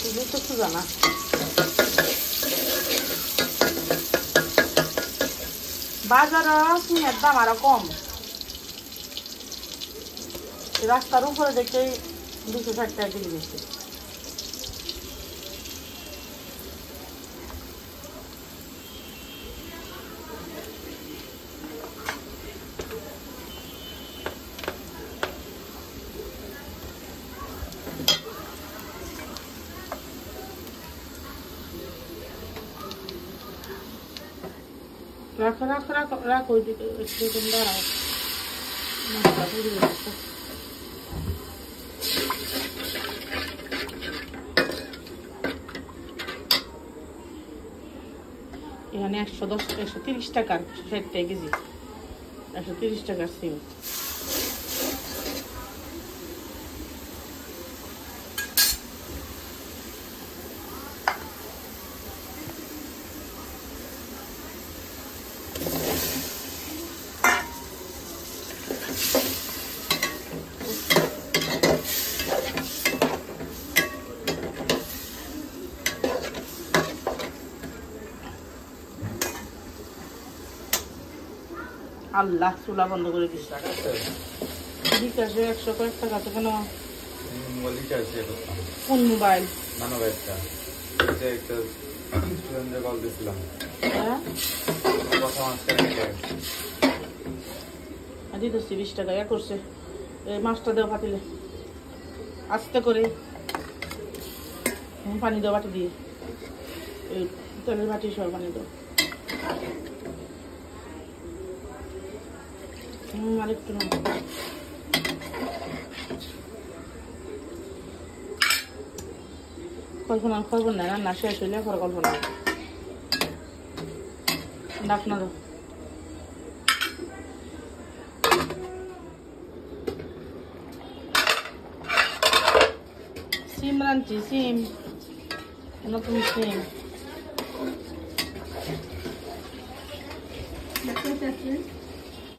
তুমি তো সুজা না বাজার সিমের দাম আরো কম রাস্তার উপরে দেখে 260 টাকা কেজি দিচ্ছে রাখো একটু দাঁড়াও মশলা পুড়ে যাচ্ছে এখানে 130 টাকার 60 টাকা কেজি 130 টাকার সিম আল্লাহ চুলা বন্ধ করে দিস বিকাশে 100 কয়েক টাকা তো কেন কোন মোবাইল দিতেছি 20 টাকা করছে এই মাছটা দেওয়া পাতিলে আস্তে করে পানি দেওয়া বাটি দিয়ে এই তেলের বাটি সব পানি দেওয়া আরেকটু কল্পনা করবো না রান্না শেষ হইলে পরে কল্পনা ডাক না দাও সিম রাঁধছি সিম নতুন সিম That's